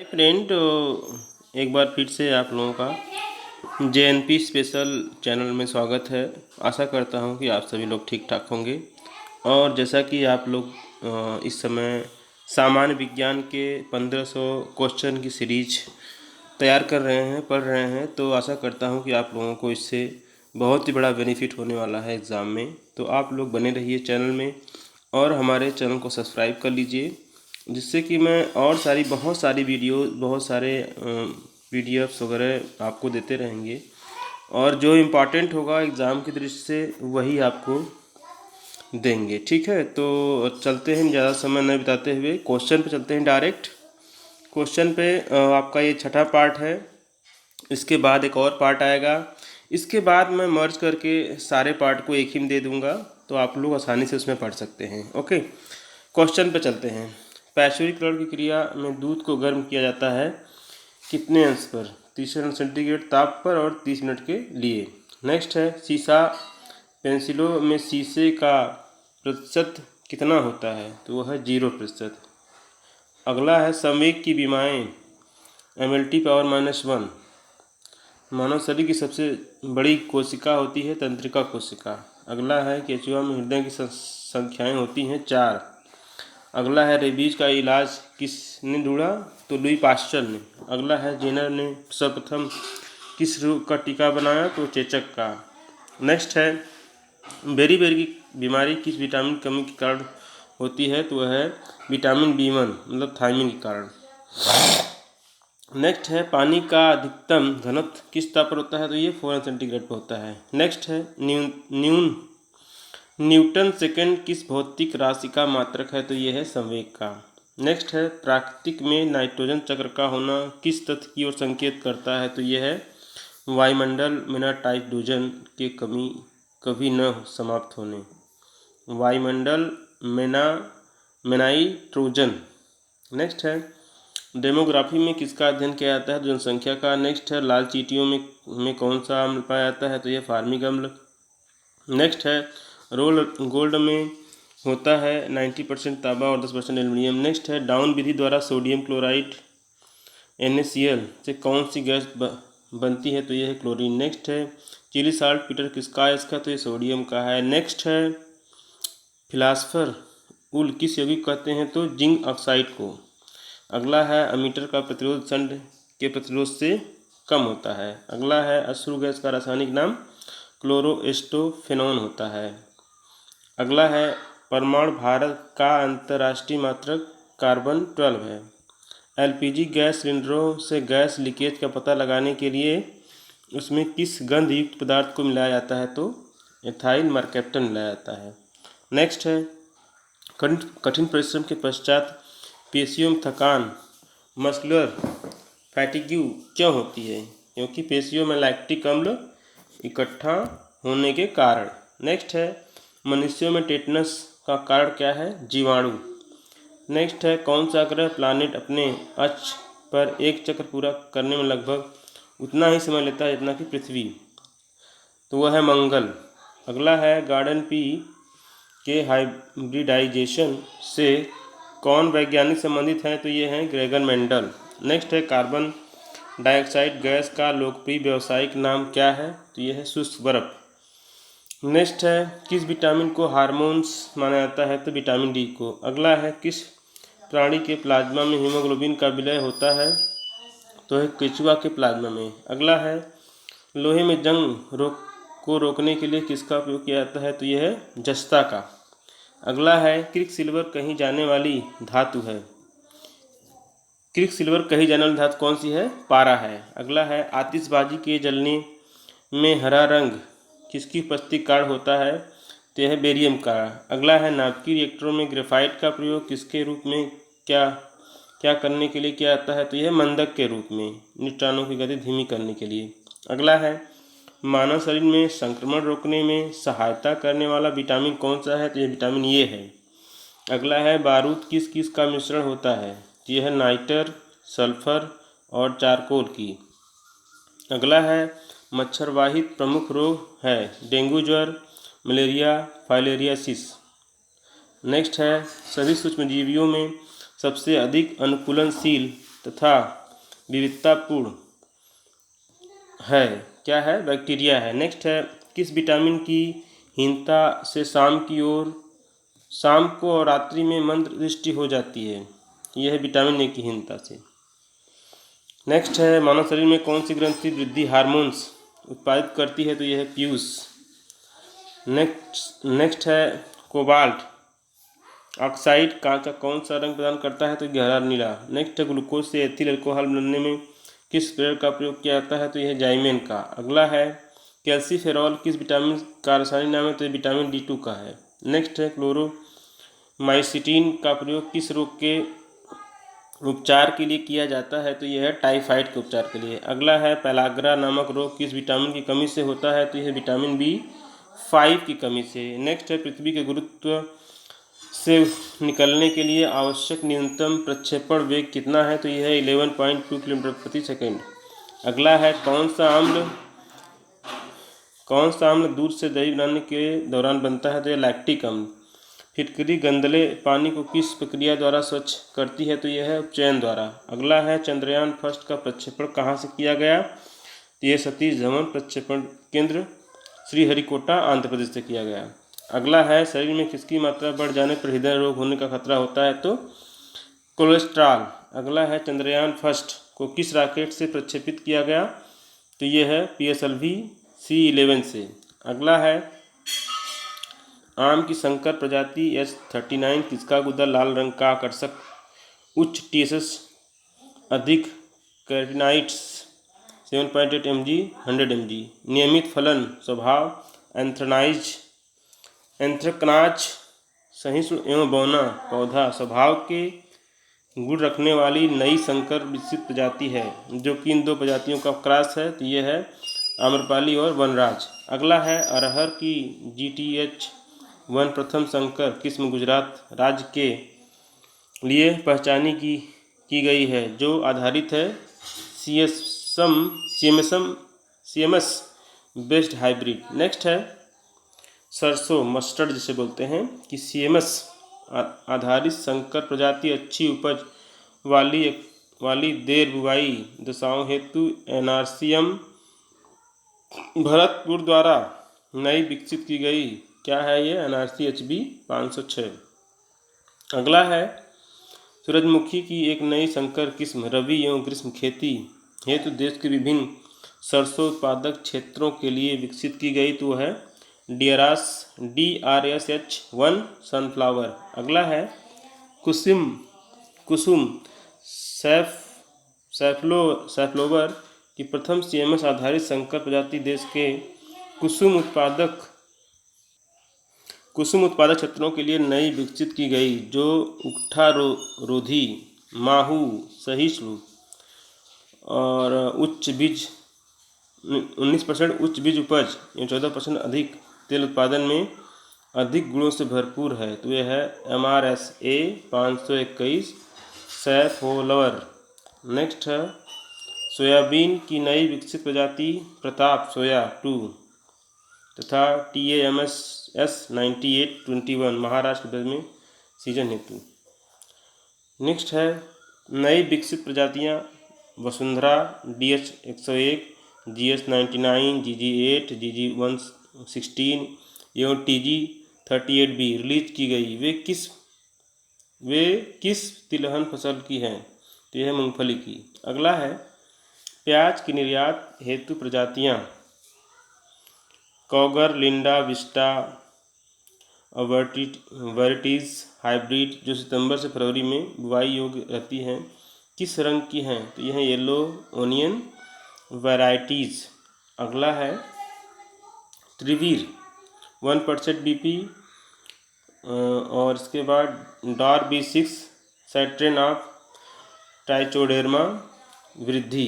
Friend, एक बार फिर से आप लोगों का जेएनपी स्पेशल चैनल में स्वागत है। आशा करता हूं कि आप सभी लोग ठीक ठाक होंगे। और जैसा कि आप लोग इस समय सामान्य विज्ञान के 1500 क्वेश्चन की सीरीज तैयार कर रहे हैं, पढ़ रहे हैं, तो आशा करता हूं कि आप लोगों को इससे बहुत ही बड़ा बेनिफिट होने वाला है एग्ज़ाम में। तो आप लोग बने रहिए चैनल में और हमारे चैनल को सब्सक्राइब कर लीजिए, जिससे कि मैं और बहुत सारी वीडियो, बहुत सारे पीडीएफ्स वगैरह आपको देते रहेंगे। और जो इम्पोर्टेंट होगा एग्ज़ाम की दृष्टि से वही आपको देंगे। ठीक है, तो चलते हैं, ज़्यादा समय न बिताते हुए क्वेश्चन पे चलते हैं डायरेक्ट। क्वेश्चन पे आपका ये छठा पार्ट है। इसके बाद एक और पार्ट आएगा। इसके बाद मैं मर्ज करके सारे पार्ट को एक ही में दे दूंगा, तो आप लोग आसानी से उसमें पढ़ सकते हैं। ओके, क्वेश्चन पे चलते हैं। पैशुरीकरण की क्रिया में दूध को गर्म किया जाता है कितने अंश पर? 300 सेंटीग्रेड ताप पर और 30 मिनट के लिए। नेक्स्ट है, शीशा पेंसिलों में शीशे का प्रतिशत कितना होता है? तो वह है 0%। अगला है, संवेग की विमाएँ mLT⁻⁻1। मानव शरीर की सबसे बड़ी कोशिका होती है तंत्रिका कोशिका। अगला है, केचुआ में हृदय की संख्याएँ होती हैं 4। अगला है, रेबीज का इलाज किसने ढूंढा? तो लुई पास्चर ने। अगला है, जेनर ने सर्वप्रथम किस रोग का टीका बनाया? तो चेचक का। नेक्स्ट है, बेरी की बीमारी किस विटामिन की कमी के कारण होती है? तो वह है विटामिन B1 मतलब थायमिन के कारण। नेक्स्ट है, पानी का अधिकतम घनत्व किस ताप पर होता है? तो ये 400 सेंटीग्रेड पर होता है। नेक्स्ट है, न्यूटन सेकंड किस भौतिक राशि का मात्रक है? तो ये है संवेग का। नेक्स्ट है, प्राकृतिक में नाइट्रोजन चक्र का होना किस तथ्य की ओर संकेत करता है? तो ये है वायुमंडल में नाइट्रोजन की कमी कभी न समाप्त होने। वायुमंडल में नाइट्रोजन। नेक्स्ट है, डेमोग्राफी में किसका अध्ययन किया जाता है? जनसंख्या का। नेक्स्ट है, लाल चींटियों में कौन सा अम्ल पाया जाता है? तो यह फार्मिक अम्ल। नेक्स्ट है, रोल गोल्ड में होता है 90% तांबा और 10% एल्युमिनियम। नेक्स्ट है, डाउन विधि द्वारा सोडियम क्लोराइड NaCl से कौन सी गैस बनती है? तो यह है क्लोरीन। नेक्स्ट है, चिली साल्ट पीटर किसका है? इसका तो ये सोडियम का है। नेक्स्ट है, फिलासफर उल किस यौगिक कहते हैं? तो जिंक ऑक्साइड को। अगला है, अमीटर का प्रतिरोध संड के प्रतिरोध से कम होता है। अगला है, अश्रु गैस का रासायनिक नाम क्लोरोएस्टोफेनॉन होता है। अगला है, परमाणु भारत का अंतर्राष्ट्रीय मात्रक कार्बन 12 है। LPG गैस सिलेंडरों से गैस लीकेज का पता लगाने के लिए उसमें किस गंध युक्त पदार्थ को मिलाया जाता है? तो एथाइल मरकैप्टन मिलाया जाता है। नेक्स्ट है, कठिन परिश्रम के पश्चात पेशियों में थकान मस्कुलर फैटिग्यू क्यों होती है? क्योंकि पेशियों में लैक्टिक अम्ल इकट्ठा होने के कारण। नेक्स्ट है, मनुष्यों में टेटनस का कारण क्या है? जीवाणु। नेक्स्ट है, कौन सा ग्रह प्लानिट अपने अक्ष पर एक चक्र पूरा करने में लगभग उतना ही समय लेता है जितना कि पृथ्वी? तो वह है मंगल। अगला है, गार्डन पी के हाइब्रिडाइजेशन से कौन वैज्ञानिक संबंधित हैं? तो ये हैं ग्रेगर मेंडल। नेक्स्ट है, कार्बन डाइऑक्साइड गैस का लोकप्रिय व्यावसायिक नाम क्या है? तो ये है शुष्क बर्फ। नेक्स्ट है, किस विटामिन को हार्मोन्स माना जाता है? तो विटामिन D को। अगला है, किस प्राणी के प्लाज्मा में हीमोग्लोबिन का विलय होता है? तो है केचुआ के प्लाज्मा में। अगला है, लोहे में जंग को रोकने के लिए किसका उपयोग किया जाता है? तो यह है जस्ता का। अगला है, क्विकसिल्वर कही जाने वाली धातु है। क्विकसिल्वर कही जाने वाली धातु कौन सी है? पारा है। अगला है, आतिशबाजी के जलने में हरा रंग किसकी उपस्थिति के कारण होता है? तो यह बेरियम का। अगला है, नाभिकीय रिएक्टरों में ग्रेफाइट का प्रयोग किसके रूप में क्या करने के लिए किया जाता है? तो यह मंदक के रूप में, न्यूट्रॉनों की गति धीमी करने के लिए। अगला है, मानव शरीर में संक्रमण रोकने में सहायता करने वाला विटामिन कौन सा है? तो यह विटामिन ए है। अगला है, बारूद किस किस का मिश्रण होता है? तो यह है नाइटर, सल्फर और चारकोल की। अगला है, मच्छरवाहित प्रमुख रोग है डेंगू ज्वर, मलेरिया, फाइलेरियासिस। नेक्स्ट है, सभी सूक्ष्मजीवियों में सबसे अधिक अनुकूलनशील तथा विविधतापूर्ण है। क्या है? बैक्टीरिया है। नेक्स्ट है, किस विटामिन की हीनता से शाम को और रात्रि में मंद दृष्टि हो जाती है? यह है विटामिन ए की हीनता से। नेक्स्ट है, मानव शरीर में कौन सी ग्रंथि वृद्धि हार्मोन्स उत्पादित करती है? तो यह है पीयूष। नेक्स्ट है, कोबाल्ट ऑक्साइड कांच का कौन सा रंग प्रदान करता है? तो गहरा नीला। नेक्स्ट है, ग्लूकोज से एथिल अल्कोहल बनने में किस प्रेरक का प्रयोग किया जाता है? तो यह जाइमेन का। अगला है, कैल्सीफेरॉल किस विटामिन का रासायनिक नाम है? तो ये विटामिन D2 का है। नेक्स्ट है, क्लोरोमाइसिटिन का प्रयोग किस रोग के उपचार के लिए किया जाता है? तो यह है टाइफाइड के उपचार के लिए। अगला है, पेलाग्रा नामक रोग किस विटामिन की कमी से होता है? तो यह विटामिन B5 की कमी से। नेक्स्ट है, पृथ्वी के गुरुत्व से निकलने के लिए आवश्यक न्यूनतम प्रक्षेपण वेग कितना है? तो यह है 11.2 किलोमीटर प्रति सेकेंड। अगला है, कौन सा अम्ल दूध से दही बनाने के दौरान बनता है? तो यह लैक्टिक अम्ल। फिटकरी गंदले पानी को किस प्रक्रिया द्वारा स्वच्छ करती है? तो यह है उपचयन द्वारा। अगला है, चंद्रयान फर्स्ट का प्रक्षेपण कहाँ से किया गया? तो यह सतीश धवन प्रक्षेपण केंद्र श्रीहरिकोटा आंध्र प्रदेश से किया गया। अगला है, शरीर में किसकी मात्रा बढ़ जाने पर हृदय रोग होने का खतरा होता है? तो कोलेस्ट्रॉल। अगला है, चंद्रयान फर्स्ट को किस रॉकेट से प्रक्षेपित किया गया? तो यह है PSLV C11 से। अगला है, आम की संकर प्रजाति S39 किसका गुदा लाल रंग का आकर्षक उच्च TSS अधिक कैरोटीनॉइड्स 7.8 mg 100 mg। नियमित फलन स्वभाव एंथ्रकनाज सहिष्णु एवं बौना पौधा स्वभाव के गुण रखने वाली नई संकर विकसित प्रजाति है, जो कि इन दो प्रजातियों का क्रॉस है। तो यह है आम्रपाली और वनराज। अगला है, अरहर की GTH1 प्रथम संकर किस्म गुजरात राज्य के लिए पहचानी की गई है, जो आधारित है CMS बेस्ड हाइब्रिड। नेक्स्ट है, सरसों मस्टर्ड जिसे बोलते हैं कि CMS आधारित संकर प्रजाति अच्छी उपज वाली देर बुवाई दशाओं हेतु NRCM भरतपुर द्वारा नई विकसित की गई। क्या है ये? NRC HB 506। अगला है, सूरजमुखी की एक नई संकर किस्म रबी एवं ग्रीष्म खेती हेतु देश के विभिन्न सरसों उत्पादक क्षेत्रों के लिए विकसित की गई। तो है DRSH1 सनफ्लावर। अगला है, कुसुम सैफ्लोवर की प्रथम CMS आधारित संकर प्रजाति देश के कुसुम उत्पादक क्षेत्रों के लिए नई विकसित की गई, जो उकठा रोधी माहू सहिष्णु और उच्च बीज 19% उच्च बीज उपज एवं 14% अधिक तेल उत्पादन में अधिक गुणों से भरपूर है। तो यह है MRSA 521 सैफ्लोवर। नेक्स्ट है, सोयाबीन की नई विकसित प्रजाति प्रताप सोया 2 तथा TAMS 9821 महाराष्ट्र प्रदेश में सीजन हेतु। नेक्स्ट है, नई विकसित प्रजातियां Vasundhara DH 101 GS 99 GG8 GG 116 एवं TG 38B रिलीज की गई। वे किस तिलहन फसल की हैं? तो यह है मूंगफली की। अगला है, प्याज की निर्यात हेतु प्रजातियां कॉगर लिंडा विस्टा वैराइटीज हाइब्रिड जो सितंबर से फरवरी में बुवाई योग्य रहती हैं, किस रंग की हैं? तो यह येलो ओनियन वैराइटीज। अगला है, त्रिवीर 1% BP और इसके बाद डॉर B6 सैट्रेन ऑफ ट्राइचोडेर्मा वृद्धि।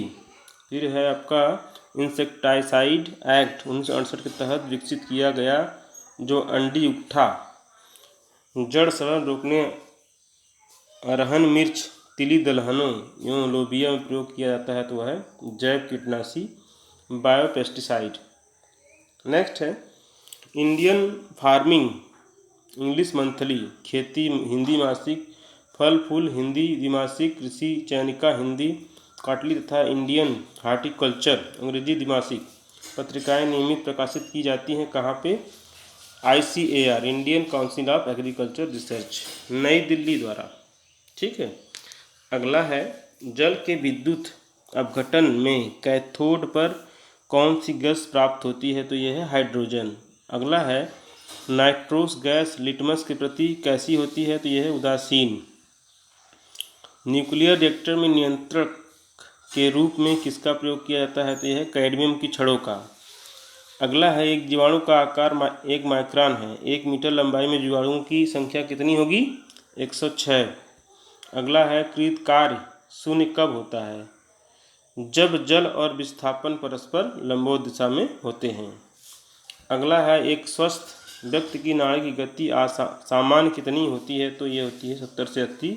फिर है आपका इंसेक्टाइसाइड एक्ट 1968 के तहत विकसित किया गया, जो अंडी उकठा जड़ सड़न रोकने अरहन मिर्च तिली दलहनों एवं लोबिया में प्रयोग किया जाता है। तो वह है जैव कीटनाशी बायोपेस्टिसाइड। नेक्स्ट है, इंडियन फार्मिंग इंग्लिश मंथली खेती हिंदी मासिक फल फूल हिंदी द्विमासिक, कृषि चयनिका हिंदी काटली तथा इंडियन हार्टिकल्चर अंग्रेजी द्विमासिक पत्रिकाएं नियमित प्रकाशित की जाती हैं कहाँ पे? ICAR Indian council of agriculture research नई दिल्ली द्वारा। ठीक है। अगला है जल के विद्युत अपघटन में कैथोड पर कौन सी गैस प्राप्त होती है? तो यह है हाइड्रोजन। अगला है नाइट्रोस गैस लिटमस के प्रति कैसी होती है? तो यह है उदासीन। न्यूक्लियर रिएक्टर में नियंत्रक के रूप में किसका प्रयोग किया जाता है? तो यह है कैडमियम की छड़ों का। अगला है एक जीवाणु का आकार 1 माइक्रोन है। 1 मीटर लंबाई में जीवाणुओं की संख्या कितनी होगी? 106। अगला है कृत कार्य शून्य कब होता है? जब जल और विस्थापन परस्पर लंबवत दिशा में होते हैं। अगला है एक स्वस्थ व्यक्ति की नाड़ी की गति सामान्य कितनी होती है? तो ये होती है 70 से 80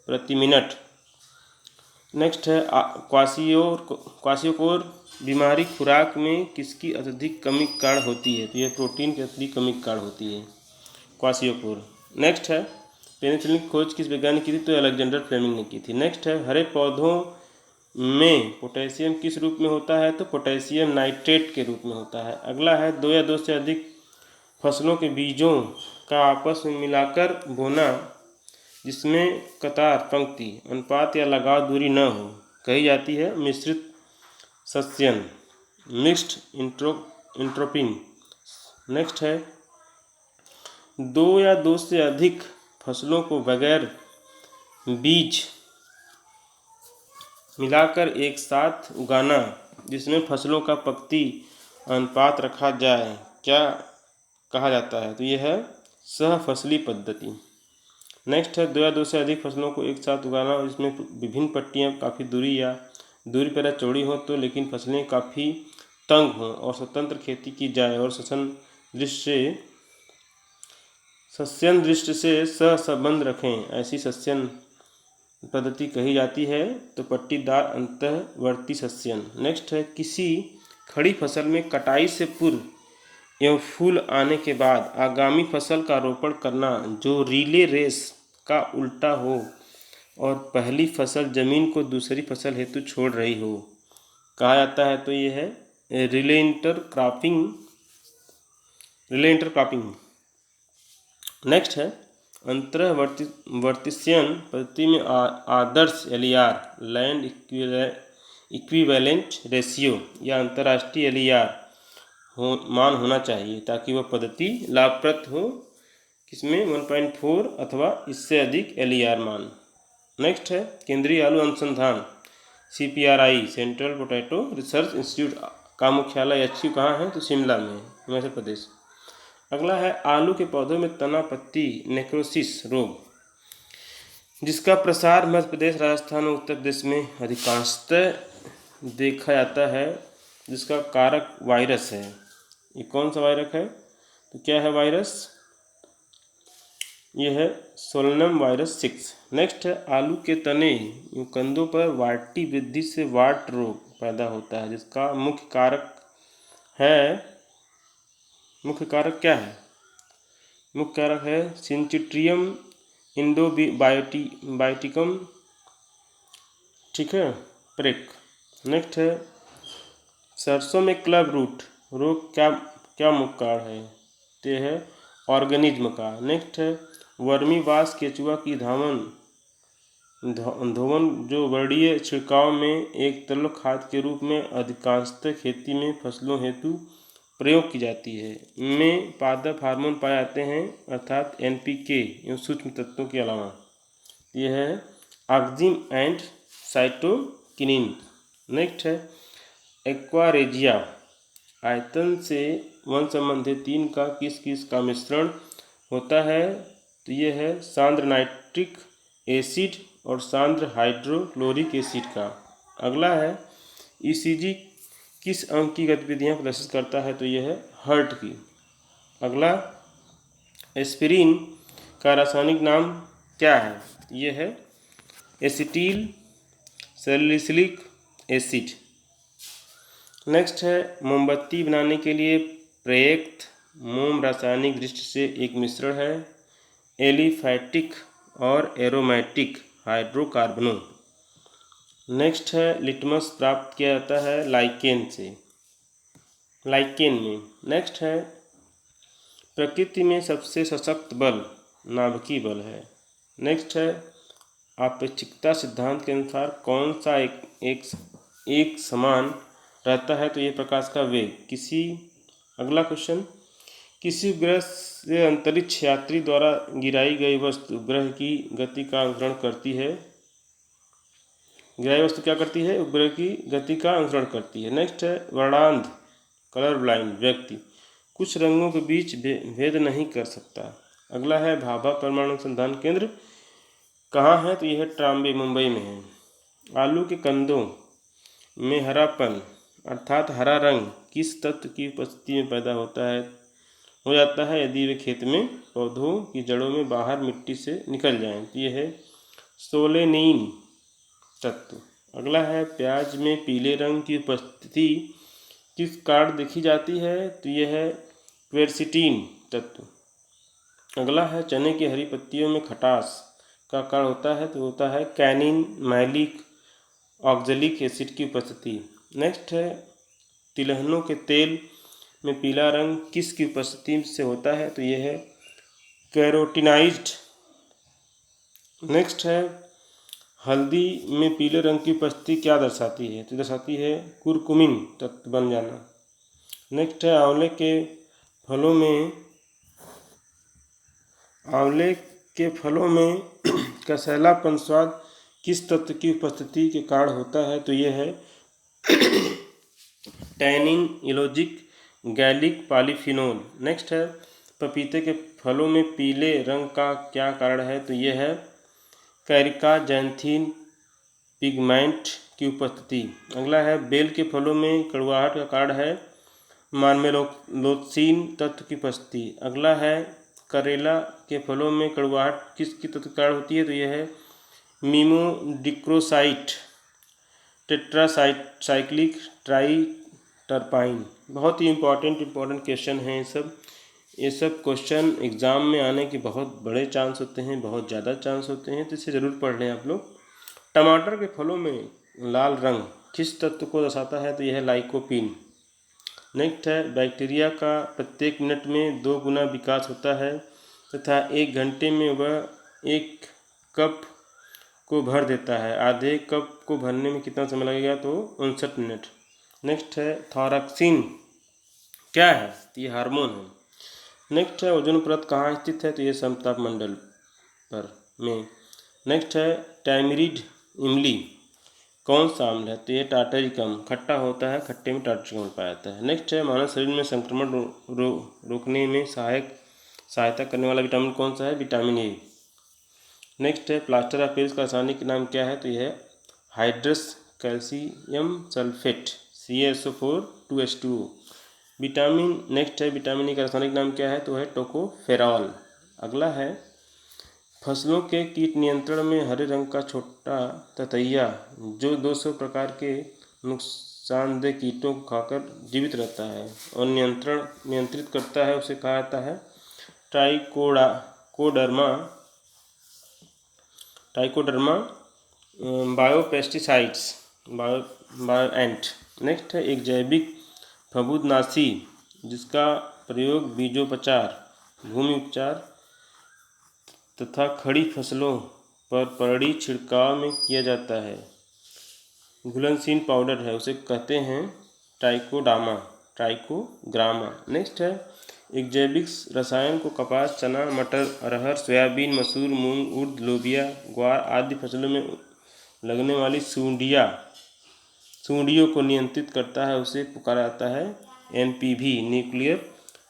प्रति मिनट। नेक्स्ट है क्वाशियोकोर बीमारी खुराक में किसकी अत्यधिक कमी के कारण होती है? तो यह प्रोटीन की अत्यधिक कमी के कारण होती है क्वाशियोकोर। नेक्स्ट है पेनिसिलिन की खोज किस वैज्ञानिक की थी? तो अलेक्जेंडर फ्लेमिंग ने की थी। नेक्स्ट है हरे पौधों में पोटेशियम किस रूप में होता है? तो पोटेशियम नाइट्रेट के रूप में होता है। अगला है 2 या 2 से अधिक फसलों के बीजों का आपस में मिलाकर बोना जिसमें कतार पंक्ति अनुपात या लगाव दूरी न हो कही जाती है मिश्रित सस्यन मिक्स्ड इंट्रोपिंग। नेक्स्ट है 2 या 2 से अधिक फसलों को बगैर बीज मिलाकर एक साथ उगाना जिसमें फसलों का पक्ति अनुपात रखा जाए क्या कहा जाता है? तो यह है सहफसली पद्धति। नेक्स्ट है 2 या 2 से अधिक फसलों को एक साथ उगाना और इसमें विभिन्न पट्टियाँ काफ़ी दूरी पर चौड़ी हो तो लेकिन फसलें काफ़ी तंग हों और स्वतंत्र खेती की जाए और सस्यन दृष्टि से सहसंबंध रखें ऐसी सस्यन पद्धति कही जाती है तो पट्टीदार अंतःवर्ती सस्यन। नेक्स्ट है किसी खड़ी फसल में कटाई से पूर्व एवं फूल आने के बाद आगामी फसल का रोपण करना जो रिले रेस का उल्टा हो और पहली फसल जमीन को दूसरी फसल हेतु छोड़ रही हो कहा जाता है। तो ये है रिले इंटरक्रॉपिंग। नेक्स्ट है अंतःवर्तीयन पद्धति में आदर्श LER लैंड इक्विवेलेंट रेशियो या अंतर्राष्ट्रीय LER मान होना चाहिए ताकि वह पद्धति लाभप्रद हो। किसमें 1.4 अथवा इससे अधिक LER मान। नेक्स्ट है केंद्रीय आलू अनुसंधान CPRI central potato research institute का मुख्यालय HQ कहाँ है? तो शिमला में हिमाचल प्रदेश। अगला है आलू के पौधों में तना पत्ती नेक्रोसिस रोग जिसका प्रसार मध्य प्रदेश राजस्थान और उत्तर प्रदेश में अधिकांशतः देखा जाता है जिसका कारक वायरस है। ये कौन सा वायरस है? तो क्या है वायरस? यह है सोलनम वायरस 6। नेक्स्ट है आलू के तने कंदों पर वाटी वृद्धि से वाट रोग पैदा होता है जिसका मुख्य कारक क्या है? मुख्य कारक है सिंचिट्रियम इंडोबायोटिकम। ठीक है प्रेक। नेक्स्ट है सरसों में क्लब रूट रोग क्या मुख्य कारण है? तो है ऑर्गेनिज्म का। नेक्स्ट है वर्मी वास केचुआ की धोवन जो वर्णीय छिड़काव में एक तरल खाद के रूप में अधिकांशतः खेती में फसलों हेतु प्रयोग की जाती है। इनमें पादप हार्मोन पाए जाते हैं अर्थात NPK एवं सूक्ष्म तत्वों के अलावा यह है ऑक्जिन एंड साइटोकिनिन। नेक्स्ट है एक्वारेजिया आयतन से वन संबंधी 3 का किस का मिश्रण होता है? तो यह है सांद्र नाइट्रिक एसिड और सांद्र हाइड्रोक्लोरिक एसिड का। अगला है ECG किस अंग की गतिविधियाँ प्रदर्शित करता है? तो यह है हार्ट की। अगला एस्पिरिन का रासायनिक नाम क्या है? यह है एसिटिल सैलिसिलिक एसिड। नेक्स्ट है मोमबत्ती बनाने के लिए प्रयुक्त मोम रासायनिक दृष्टि से एक मिश्रण है एलिफैटिक और एरोमेटिक हाइड्रोकार्बनों। नेक्स्ट है लिटमस प्राप्त किया जाता है लाइकेन से, लाइकेन में। नेक्स्ट है प्रकृति में सबसे सशक्त बल नाभिकीय बल है। नेक्स्ट है आपेक्षिकता सिद्धांत के अनुसार कौन सा एक समान रहता है, तो ये प्रकाश का वेग। अगला क्वेश्चन, किसी उपग्रह से अंतरिक्ष यात्री द्वारा गिराई गई वस्तु उपग्रह की गति का अनुसरण करती है। गिराई वस्तु क्या करती है? उपग्रह की गति का अनुसरण करती है। नेक्स्ट है वर्णांध कलर ब्लाइंड व्यक्ति कुछ रंगों के बीच भेद नहीं कर सकता। अगला है भाभा परमाणु अनुसंधान केंद्र कहाँ है, तो यह है ट्राम्बे, मुंबई में है। आलू के कंदों में हरापन अर्थात हरा रंग किस तत्व की उपस्थिति में पैदा हो जाता है यदि वे खेत में पौधों की जड़ों में बाहर मिट्टी से निकल जाएं, तो यह है सोलेनिन तत्व। अगला है प्याज में पीले रंग की उपस्थिति किस कारण देखी जाती है, तो यह है क्वेरसिटीन तत्व। अगला है चने की हरी पत्तियों में खटास का कारण होता है, तो होता है कैनिन मैलिक ऑक्जेलिक एसिड की उपस्थिति। नेक्स्ट है तिलहनों के तेल में पीला रंग किस की उपस्थिति से होता है, तो यह है कैरोटिनाइज्ड। नेक्स्ट है हल्दी में पीले रंग की उपस्थिति क्या दर्शाती है, तो दर्शाती है कुरकुमिन तत्व बन जाना। नेक्स्ट है आंवले के फलों में कसैलापन स्वाद किस तत्व की उपस्थिति के कारण होता है, तो यह है टैनिन इलोजिक गैलिक पॉलीफिनोल। नेक्स्ट है पपीते के फलों में पीले रंग का क्या कारण है, तो यह है कैरिकाजैंथीन पिगमेंट की उपस्थिति। अगला है बेल के फलों में कड़वाहट का कारण है मार्मेलोक्सिन तत्व की उपस्थिति। अगला है करेला के फलों में कड़वाहट किसकी तत्व के कारण होती है, तो यह है मीमोडिक्रोसाइट टेट्रासाइक्लिक ट्राइटरपाइन। बहुत ही इम्पॉर्टेंट क्वेश्चन हैं ये सब क्वेश्चन एग्ज़ाम में आने के बहुत बड़े चांस होते हैं, बहुत ज़्यादा चांस होते हैं, तो इसे ज़रूर पढ़ लें आप लोग। टमाटर के फलों में लाल रंग किस तत्व को दर्शाता है, तो यह है लाइकोपीन। नेक्स्ट है बैक्टीरिया का प्रत्येक मिनट में 2 गुना विकास होता है तथा 1 घंटे में वह 1 कप को भर देता है। आधे कप को भरने में कितना समय लगेगा, तो 59 मिनट। नेक्स्ट है थायरॉक्सिन क्या है, तो ये हार्मोन है। नेक्स्ट है ओजोन परत कहाँ स्थित है, तो ये समताप मंडल पर में। नेक्स्ट है टैमरिड इमली कौन सा आम्ल है, तो ये टाटरिकम खट्टा होता है, खट्टे में टाटरिकम पाया जाता है। नेक्स्ट है मानव शरीर में संक्रमण रोकने में सहायता करने वाला विटामिन कौन सा है, विटामिन ए। नेक्स्ट है प्लास्टर ऑफ पेरिस का रासायनिक नाम क्या है, तो यह है hydrous calcium sulphate CaSO4 2H2O। Next है विटामिन ई का रासायनिक नाम क्या है, तो है टोकोफेरॉल। अगला है फसलों के कीट नियंत्रण में हरे रंग का छोटा ततैया जो 200 प्रकार के नुकसानदेह कीटों को खाकर जीवित रहता है और नियंत्रित करता है, उसे कहा जाता है ट्राइकोडर्मा बायोपेस्टिसाइड्स बायोएंट। नेक्स्ट है एक जैविक फफूंदनाशी जिसका प्रयोग बीजोपचार, भूमि उपचार तथा खड़ी फसलों पर परड़ी छिड़काव में किया जाता है। घुलनशील पाउडर है, उसे कहते हैं ट्राइकोग्रामा। नेक्स्ट है एक जैविक रसायन को कपास, चना, मटर, अरहर, सोयाबीन, मसूर, मूंग, उड़द, लोबिया, ग्वार आदि फसलों में लगने वाली सुंडियों को नियंत्रित करता है, उसे पुकारा जाता है NPV न्यूक्लियर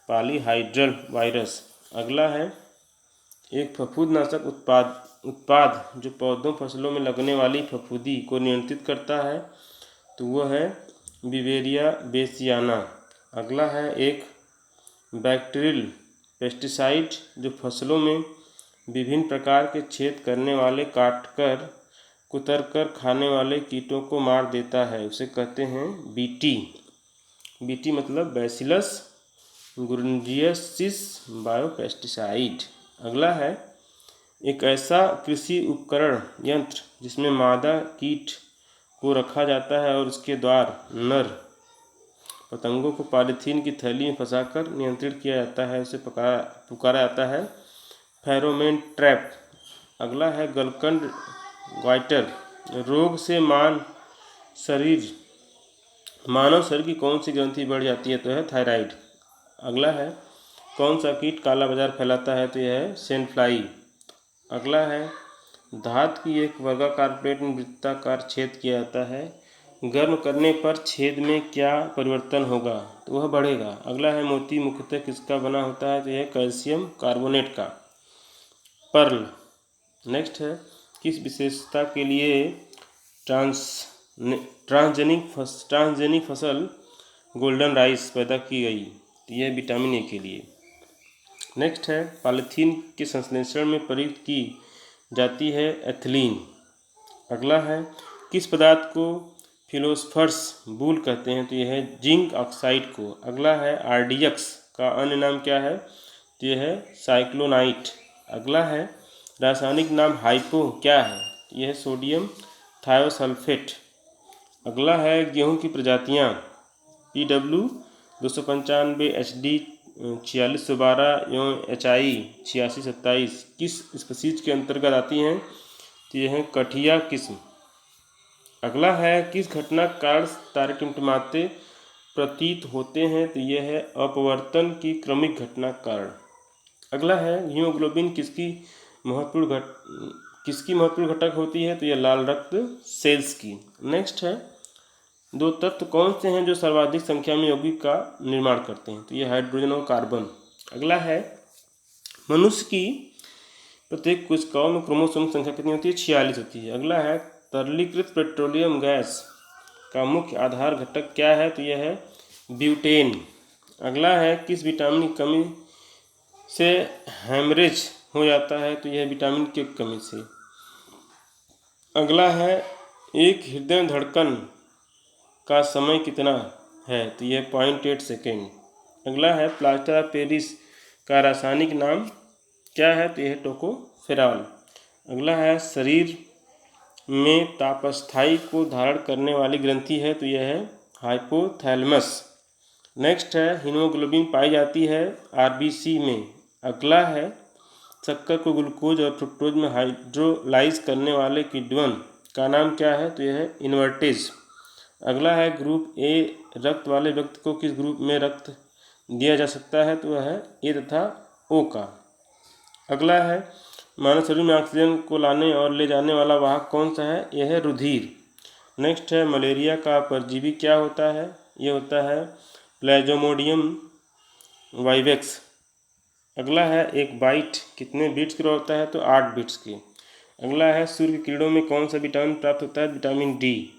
पॉलीहाइड्रल वायरस। अगला है एक फफूंदनाशक उत्पाद जो पौधों फसलों में लगने वाली फफूंदी को नियंत्रित करता है, तो वह है बिवेरिया बेसियाना। अगला है एक बैक्टीरियल पेस्टिसाइड जो फसलों में विभिन्न प्रकार के छेद करने वाले काटकर कुतरकर खाने वाले कीटों को मार देता है, उसे कहते हैं BT मतलब बैसिलस गुरिंजियसिस बायोपेस्टिसाइड। अगला है एक ऐसा कृषि उपकरण यंत्र जिसमें मादा कीट को रखा जाता है और उसके द्वारा नर पतंगों को पॉलीथीन की थैली में फंसाकर नियंत्रित किया जाता है, उसे पुकारा जाता है फेरोमोन ट्रैप। अगला है गलकंड ग्वाइटर रोग से मानव शरीर की कौन सी ग्रंथि बढ़ जाती है, तो है थायराइड। अगला है कौन सा कीट काला बाजार फैलाता है, तो यह है सेंड फ्लाई। अगला है धातु की एक वर्गाकार प्लेट में वृत्ताकार छेद किया जाता है, गर्म करने पर छेद में क्या परिवर्तन होगा, तो वह बढ़ेगा। अगला है मोती मुख्यतः किसका बना होता है, तो यह कैल्शियम कार्बोनेट का, पर्ल। नेक्स्ट है किस विशेषता के लिए ट्रांसजेनिक फसल गोल्डन राइस पैदा की गई, तो यह विटामिन ए के लिए। नेक्स्ट है पॉलीथीन के संश्लेषण में प्रयुक्त की जाती है एथिलीन। अगला है किस पदार्थ को फिलोसफर्स बूल कहते हैं, तो यह है जिंक ऑक्साइड को। अगला है आरडीएक्स का अन्य नाम क्या है, तो यह है साइक्लोनाइट। अगला है रासायनिक नाम हाइपो क्या है, यह है सोडियम थायोसल्फेट। अगला है गेहूं की प्रजातियां PW 295 HD 4612 एवं HI 8627 किस स्पीशीज के अंतर्गत आती हैं, तो यह है कठिया किस्म। अगला है किस घटना के कारण तारे टिमटिमाते प्रतीत होते हैं, तो यह है अपवर्तन की क्रमिक घटना के कारण। अगला है हीमोग्लोबिन किसकी महत्वपूर्ण घटक होती है, तो यह लाल रक्त सेल्स की। नेक्स्ट है दो तत्व कौन से हैं जो सर्वाधिक संख्या में यौगिक का निर्माण करते हैं, तो यह हाइड्रोजन और कार्बन। अगला है मनुष्य की प्रत्येक कोशिकाओं में क्रोमोसोम संख्या कितनी होती है, 46 होती है। अगला है तरलीकृत पेट्रोलियम गैस का मुख्य आधार घटक क्या है, तो यह है ब्यूटेन। अगला है किस विटामिन की कमी से हेमरेज हो जाता है, तो यह विटामिन के कमी से। अगला है एक हृदय धड़कन का समय कितना है, तो यह 0.8 सेकेंड। अगला है प्लास्टर ऑफ पेरिस का रासायनिक नाम क्या है, तो यह टोकोफेरॉल। अगला है शरीर में तापस्थायी को धारण करने वाली ग्रंथि है, तो यह है हाइपोथैलेमस। नेक्स्ट है हीमोग्लोबिन पाई जाती है RBC में। अगला है शक्कर को ग्लूकोज और फ्रुक्टोज में हाइड्रोलाइज करने वाले किण्वन का नाम क्या है, तो यह है इन्वर्टेज। अगला है ग्रुप ए रक्त वाले व्यक्ति को किस ग्रुप में रक्त दिया जा सकता है, तो वह है ए तथा ओ का। अगला है मानव शरीर में ऑक्सीजन को लाने और ले जाने वाला वाहक कौन सा है, यह है रुधिर। नेक्स्ट है मलेरिया का परजीवी क्या होता है, यह होता है प्लाज्मोडियम वाइवेक्स। अगला है एक बाइट कितने बिट्स का होता है, तो 8 बिट्स के। अगला है सूर्य की किरणों में कौन सा विटामिन प्राप्त होता है, विटामिन डी।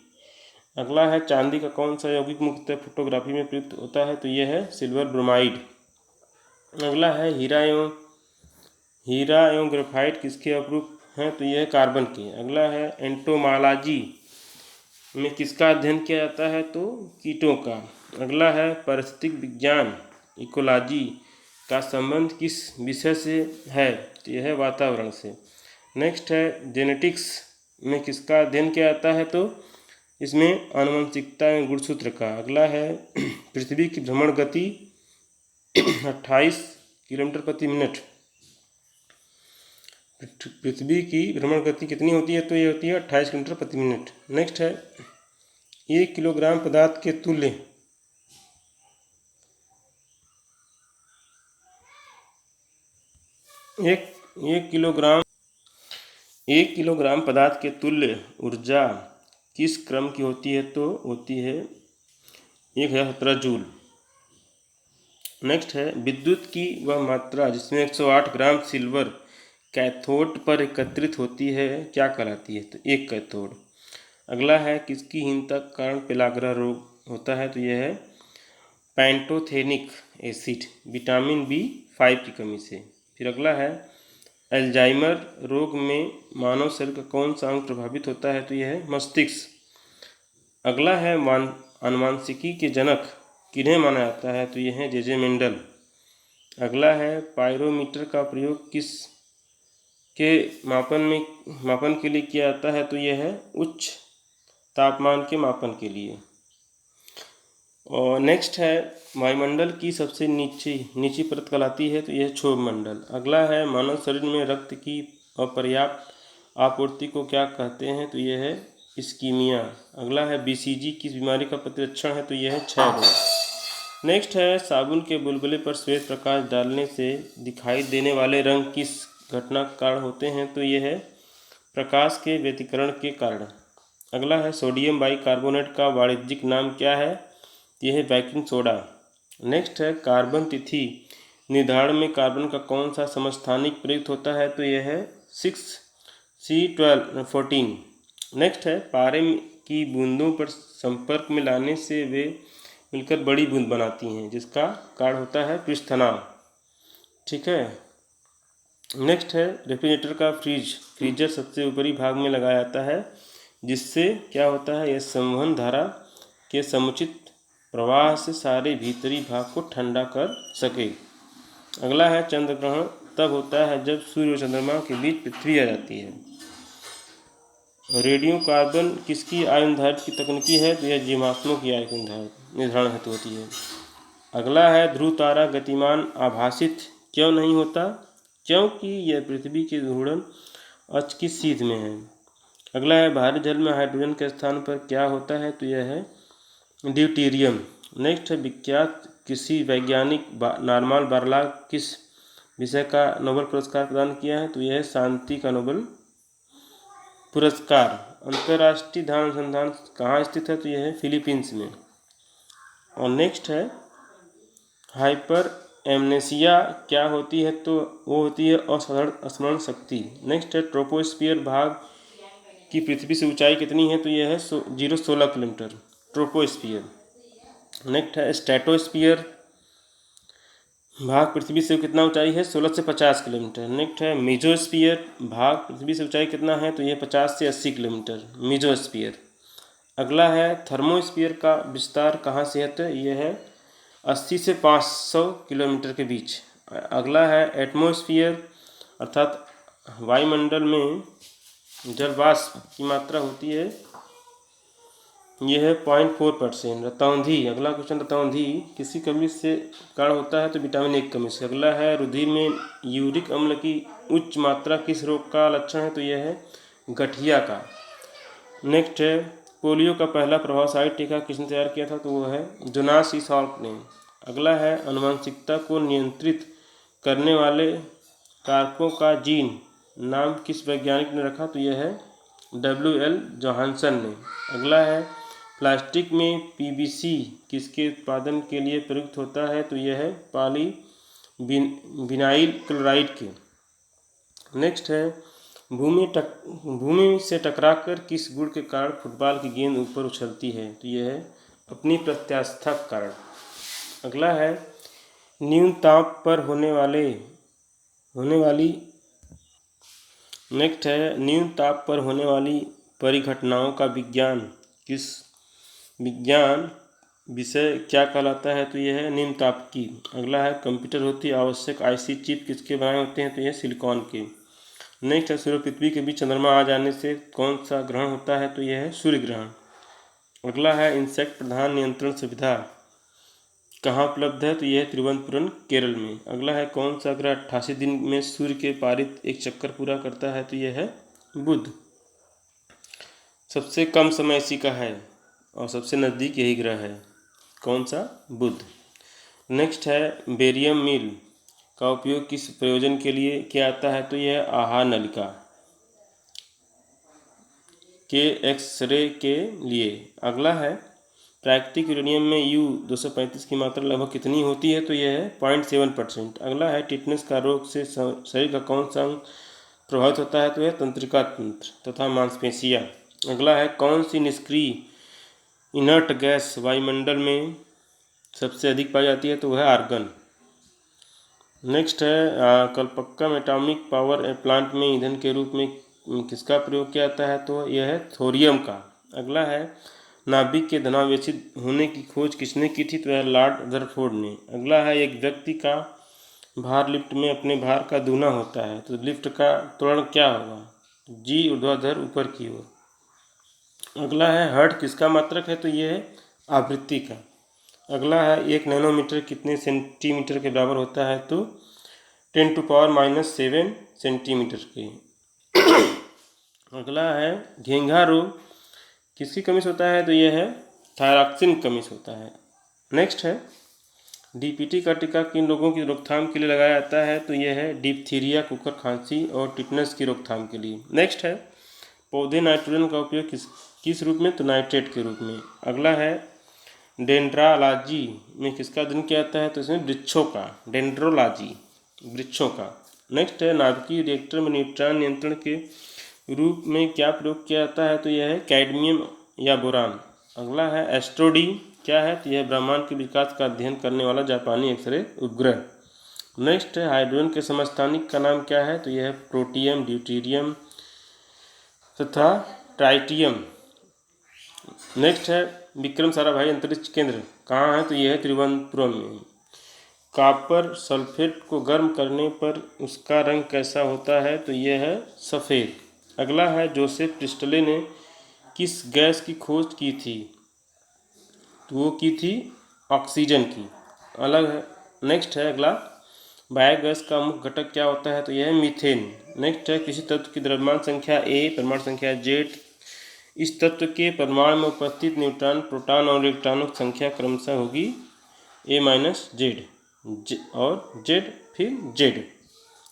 अगला है चांदी का कौन सा यौगिक मुख्यतः फोटोग्राफी में प्रयुक्त होता है, तो यह है सिल्वर ब्रोमाइड। अगला है हीरा एवं ग्रेफाइट किसके अपरूप हैं, तो यह है कार्बन के। अगला है एंटोमोलॉजी में किसका अध्ययन किया जाता है, तो कीटों का। अगला है पारिस्थितिक विज्ञान इकोलॉजी का संबंध किस विषय से है, तो यह है वातावरण से। नेक्स्ट है जेनेटिक्स में किसका अध्ययन किया जाता है, तो इसमें आनुवंशिकता एवं गुणसूत्र का। अगला है पृथ्वी की भ्रमण गति 28 किलोमीटर प्रति मिनट। पृथ्वी की भ्रमण गति कितनी होती है, तो ये होती है 28 किलोमीटर प्रति मिनट। नेक्स्ट है 1 किलोग्राम पदार्थ के तुल्य एक किलोग्राम पदार्थ के तुल्य ऊर्जा किस क्रम की होती है, तो होती है 1017 जूल। नेक्स्ट है विद्युत की वह मात्रा जिसमें 108 ग्राम सिल्वर कैथोड पर एकत्रित होती है क्या कहलाती है, तो एक कैथोड। अगला है किसकी हीनता के कारण पेलाग्रा रोग होता है, तो यह है पैंटोथेनिक एसिड विटामिन B5 की कमी से। फिर अगला है अल्जाइमर रोग में मानव शरीर का कौन सा अंग प्रभावित होता है, तो यह है मस्तिष्क। अगला है आनुवांशिकी के जनक किन्हें माना जाता है, तो यह है जे मेंडल। अगला है पायरोमीटर का प्रयोग किस के मापन के लिए किया जाता है तो यह है उच्च तापमान के मापन के लिए। और नेक्स्ट है वायुमंडल की सबसे नीची परत कहलाती है तो यह क्षोभ मंडल। अगला है मानव शरीर में रक्त की अपर्याप्त आपूर्ति को क्या कहते हैं तो यह है इस्कीमिया। अगला है बीसीजी किस बीमारी का प्रतिलक्षण है तो यह है क्षय रोग। नेक्स्ट है साबुन के बुलबुले पर श्वेत प्रकाश डालने से दिखाई देने वाले रंग किस घटना के कारण होते हैं तो यह है प्रकाश के व्यतिकरण के कारण। अगला है सोडियम बाइकार्बोनेट का वाणिज्यिक नाम क्या है, यह है बेकिंग सोडा। नेक्स्ट है कार्बन तिथि निर्धारण में कार्बन का कौन सा समस्थानिक प्रयुक्त होता है तो यह है 6C1214। नेक्स्ट है पारे की बूंदों पर संपर्क में लाने से वे मिलकर बड़ी बूंद बनाती हैं जिसका कारण होता है पृष्ठतनाव। ठीक है। नेक्स्ट है रेफ्रिजरेटर का फ्रीजर सबसे ऊपरी भाग में लगाया जाता है जिससे क्या होता है, यह संवहन धारा के समुचित प्रवाह से सारे भीतरी भाग को ठंडा कर सके। अगला है चंद्र ग्रहण तब होता है जब सूर्य और चंद्रमा के बीच पृथ्वी आ जाती है। रेडियो कार्बन किसकी आयु निर्धारित की तकनीकी है तो यह जीवाश्मों की आयु निर्धारण हेतु होती है। अगला है ध्रुव तारा गतिमान आभासित क्यों नहीं होता, क्योंकि यह पृथ्वी के घूर्णन अक्ष की सीध में है। अगला है भारी जल में हाइड्रोजन के स्थान पर क्या होता है तो यह है ड्यूटेरियम। नेक्स्ट है विख्यात किसी वैज्ञानिक नॉर्मन बोरलॉग किस विषय का नोबेल पुरस्कार प्रदान किया है तो यह है शांति का नोबेल पुरस्कार। अंतर्राष्ट्रीय ध्यान अनुसंधान कहाँ स्थित है तो यह है फिलीपींस में। और नेक्स्ट है हाइपर एमनेसिया क्या होती है तो वो होती है असाधारण स्मरण शक्ति। नेक्स्ट है ट्रोपोस्फियर भाग की पृथ्वी से ऊंचाई कितनी है तो यह है 0.16 किलोमीटर ट्रोपोस्फियर। नेक्स्ट है स्ट्रेटोस्फियर भाग पृथ्वी से कितना ऊंचाई है 16 से 50 किलोमीटर। नेक्स्ट है मीजोस्फियर भाग पृथ्वी से ऊंचाई कितना है तो यह 50 से 80 किलोमीटर मीजोस्फियर। अगला है थर्मोस्फियर का विस्तार कहाँ से है तो यह है 80 से 500 किलोमीटर के बीच। अगला है एटमॉस्फेयर अर्थात वायुमंडल में जल वाष्प की मात्रा होती है, यह है 0.4%। रतौंधी, अगला क्वेश्चन रतौंधी किसी कमी से कारण होता है तो विटामिन ए की कमी से। अगला है रुधिर में यूरिक अम्ल की उच्च मात्रा किस रोग का लक्षण है तो यह है गठिया का। नेक्स्ट है पोलियो का पहला प्रभावशाली टीका किसने तैयार किया था तो वह है जोनास ई सॉल्क ने। अगला है आनुवंशिकता को नियंत्रित करने वाले कारकों का जीन नाम किस वैज्ञानिक ने रखा तो यह है WL जोहानसन ने। अगला है प्लास्टिक में PVC किसके उत्पादन के लिए प्रयुक्त होता है तो यह है पॉलीविनाइल क्लोराइड के। नेक्स्ट है भूमि से टकराकर किस गुण के कारण फुटबॉल की गेंद ऊपर उछलती है तो यह है अपनी प्रत्यास्थता के कारण। अगला है न्यून ताप पर होने वाली नेक्स्ट है न्यून ताप पर होने वाली परिघटनाओं का विज्ञान विषय क्या कहलाता है तो यह है निम्न ताप की। अगला है कंप्यूटर होती आवश्यक IC चिप किसके बनाए होते हैं तो यह सिलिकॉन के। नेक्स्ट है सूर्य पृथ्वी के बीच चंद्रमा आ जाने से कौन सा ग्रहण होता है तो यह है सूर्य ग्रहण। अगला है इंसेक्ट प्रधान नियंत्रण सुविधा कहाँ उपलब्ध है तो यह है तिरुवनंतपुरम केरल में। अगला है कौन सा ग्रह 88 दिन में सूर्य के पारित एक चक्कर पूरा करता है तो यह है बुध। सबसे कम समय इसी का है और सबसे नज़दीक यही ग्रह है, कौन सा, बुध। नेक्स्ट है बेरियम मील का उपयोग किस प्रयोजन के लिए किया जाता है तो यह आहार नलिका के एक्सरे के लिए। अगला है प्राकृतिक यूरेनियम में U-235 की मात्रा लगभग कितनी होती है तो यह है 0.7%। अगला है टिटनेस का रोग से शरीर का कौन सा अंग प्रभावित होता है तो यह तंत्रिका तंत्र तथा मांसपेशियाँ। अगला है कौन सी निष्क्रिय इनर्ट गैस वायुमंडल में सबसे अधिक पाई जाती है तो वह है आर्गन। नेक्स्ट है कलपक्का में एटॉमिक पावर प्लांट में ईंधन के रूप में किसका प्रयोग किया जाता है तो यह है थोरियम का। अगला है नाभिक के धनावेशित होने की खोज किसने की थी तो यह लॉर्ड रदरफोर्ड ने। अगला है एक व्यक्ति का भार लिफ्ट में अपने भार का दूना होता है, तो लिफ्ट का त्वरण क्या होगा? जी ऊर्ध्वाधर ऊपर की ओर। अगला है हर्ट्ज किसका मात्रक है? तो ये है आवृत्ति का। अगला है 1 नैनोमीटर कितने सेंटीमीटर के बराबर होता है? तो 10⁻⁻7 सेंटीमीटर के। अगला है घेंघा रोग किसकी कमी से होता है? तो यह है थायरॉक्सिन की कमी से होता है। नेक्स्ट है डीपीटी का टीका किन रोगों की रोकथाम के लिए लगाया जाता है? तो यह है डिप्थीरिया, कुकर खांसी और टिटनस की रोकथाम के लिए। नेक्स्ट है पौधे नाइट्रोजन का उपयोग किस रूप में? तो नाइट्रेट के रूप में। अगला है डेंड्रालॉजी में किसका अध्ययन किया जाता है? तो इसमें वृक्षों का, डेंड्रोलॉजी वृक्षों का। नेक्स्ट है नाभिकीय रिएक्टर में न्यूट्रॉन नियंत्रण के रूप में क्या प्रयोग किया जाता है? तो यह है कैडमियम या बोरान। अगला है एस्ट्रोडी क्या है? तो यह ब्रह्मांड के विकास का अध्ययन करने वाला जापानी एक्सरे उपग्रह। नेक्स्ट है हाइड्रोजन के समस्थानिक का नाम क्या है? तो यह है प्रोटियम, ड्यूटेरियम तथा ट्राइटियम। नेक्स्ट है विक्रम साराभाई अंतरिक्ष केंद्र कहाँ है? तो यह है तिरुवनंतपुरम में। कॉपर सल्फेट को गर्म करने पर उसका रंग कैसा होता है? तो यह है सफ़ेद। अगला है जोसेफ प्रिस्टले ने किस गैस की खोज की थी? तो वो की थी ऑक्सीजन की। अलग है। नेक्स्ट है अगला बायोगैस का मुख्य घटक क्या होता है? तो यह है मीथेन। नेक्स्ट है किसी तत्व की द्रव्यमान संख्या ए, परमाणु संख्या जेड। इस तत्व के परमाणु में उपस्थित न्यूट्रॉन, प्रोटॉन और इलेक्ट्रॉनों की संख्या क्रमशः होगी ए माइनस जेड और जेड फिर जेड।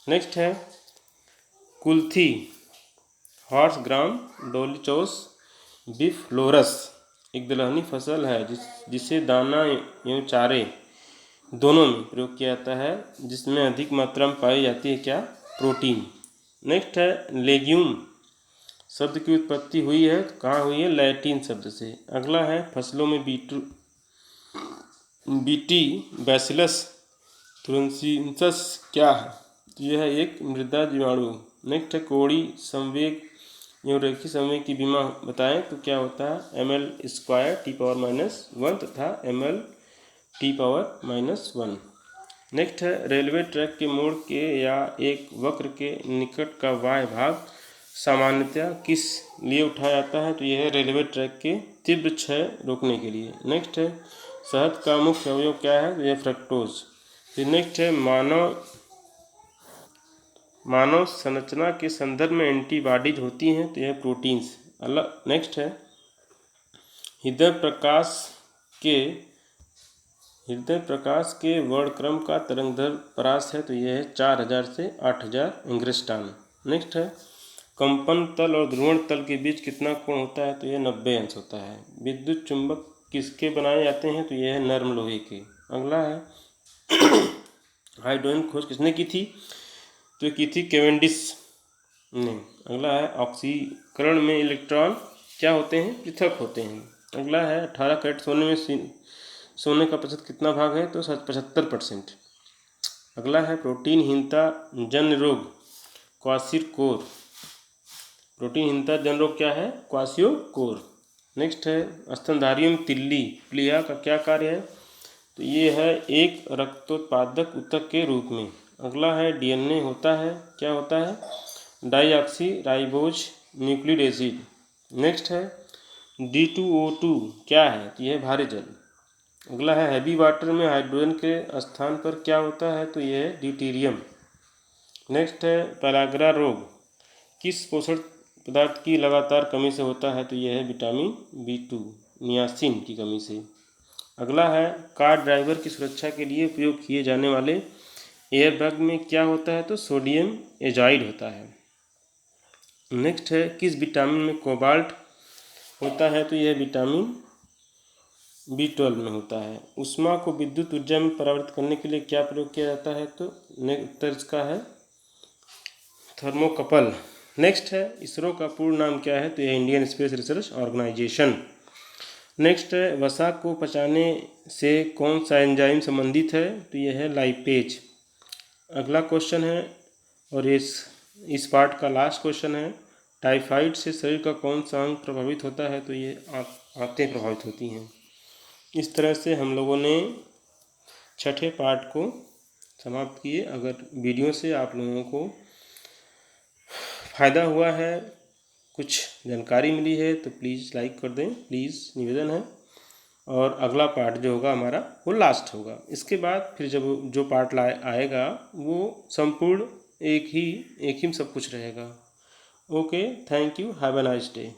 नेक्स्ट है कुल्थी, हॉर्स ग्राम, डोलिचोस, बिफलोरस एक दलहनी फसल है जिसे दाना एवं चारे दोनों में प्रयोग किया जाता है, जिसमें अधिक मात्रा में पाई जाती है क्या? प्रोटीन। नेक्स्ट है लेग्यूम शब्द की उत्पत्ति हुई है कहाँ हुई है? लैटिन शब्द से। अगला है फसलों में बीटी बैसिलस तुरंसिंसस क्या है? तो यह है एक मृदा जीवाणु। नेक्स्ट है कोड़ी संवेग एवं रेखीय संवेग की बीमा बताएं तो क्या होता है? ml² T⁻⁻1 तथा ml T⁻⁻1। नेक्स्ट है रेलवे ट्रैक के मोड़ के या एक वक्र के निकट का बाह्य भाग सामान्यतया किस लिए उठाया जाता है? तो यह है रेलवे ट्रैक के तीव्र क्षय रोकने के लिए। नेक्स्ट है शहद का मुख्य अवयव क्या है? तो यह फ्रक्टोज। फिर नेक्स्ट है मानव संरचना के संदर्भ में एंटीबॉडीज होती हैं, तो यह प्रोटीन्स। अलग। नेक्स्ट है हृदय प्रकाश के वर्णक्रम का तरंगदैर्घ्य परास है, तो यह है 4000 से 8000 एंगस्ट्रॉम। नेक्स्ट है कंपन तल और ध्रुवण तल के बीच कितना कोण होता है? तो यह 90 अंश होता है। विद्युत चुंबक किसके बनाए जाते हैं? तो यह है नर्म लोहे के। अगला है हाइड्रोजन खोज किसने की थी? तो की थी कैवेंडिश ने। अगला है ऑक्सीकरण में इलेक्ट्रॉन क्या होते हैं? पृथक होते हैं। अगला है 18 कैरेट सोने में सोने का प्रतिशत कितना भाग है? तो 75%। अगला है प्रोटीनहीनता जन्य रोग क्वासियोकोर। प्रोटीनहीनता जन्य रोग क्या है? क्वासियोकोर। नेक्स्ट है स्तनधारियों में तिल्ली प्लीहा का क्या कार्य है? तो ये है एक रक्तोत्पादक ऊतक के रूप में। अगला है डीएनए होता है क्या होता है? Deoxy ribose nucleic acid. Next है D2O2 क्या है? तो यह भारी जल। अगला है हैवी वाटर में हाइड्रोजन के स्थान पर क्या होता है? तो यह है ड्यूटेरियम। नेक्स्ट है पेलाग्रा रोग किस पोषण पदार्थ की लगातार कमी से होता है? तो यह है विटामिन B2 नियासिन की कमी से। अगला है कार ड्राइवर की सुरक्षा के लिए उपयोग किए जाने वाले एयरबैग में क्या होता है? तो सोडियम एजाइड होता है। नेक्स्ट है किस विटामिन में कोबाल्ट होता है? तो यह विटामिन B12 में होता है। ऊष्मा को विद्युत ऊर्जा में परिवर्तित करने के लिए क्या प्रयोग किया जाता है? तो उत्तर इसका है थर्मोकपल। नेक्स्ट है इसरो का पूर्ण नाम क्या है? तो यह Indian space research organisation. Next है वसा को पचाने से कौन सा एंजाइम संबंधित है? तो यह है लाइपेज। अगला क्वेश्चन है और इस पार्ट का लास्ट क्वेश्चन है टाइफाइड से शरीर का कौन सा अंग प्रभावित होता है? तो ये आंतें प्रभावित होती हैं। इस तरह से हम लोगों ने छठे पार्ट को समाप्त किए। अगर वीडियो से आप लोगों को फ़ायदा हुआ है, कुछ जानकारी मिली है तो प्लीज़ लाइक कर दें, प्लीज़ निवेदन है। और अगला पार्ट जो होगा हमारा वो लास्ट होगा। इसके बाद फिर जब जो पार्ट आएगा वो संपूर्ण एक ही सब कुछ रहेगा। Okay, thank you, have a nice day.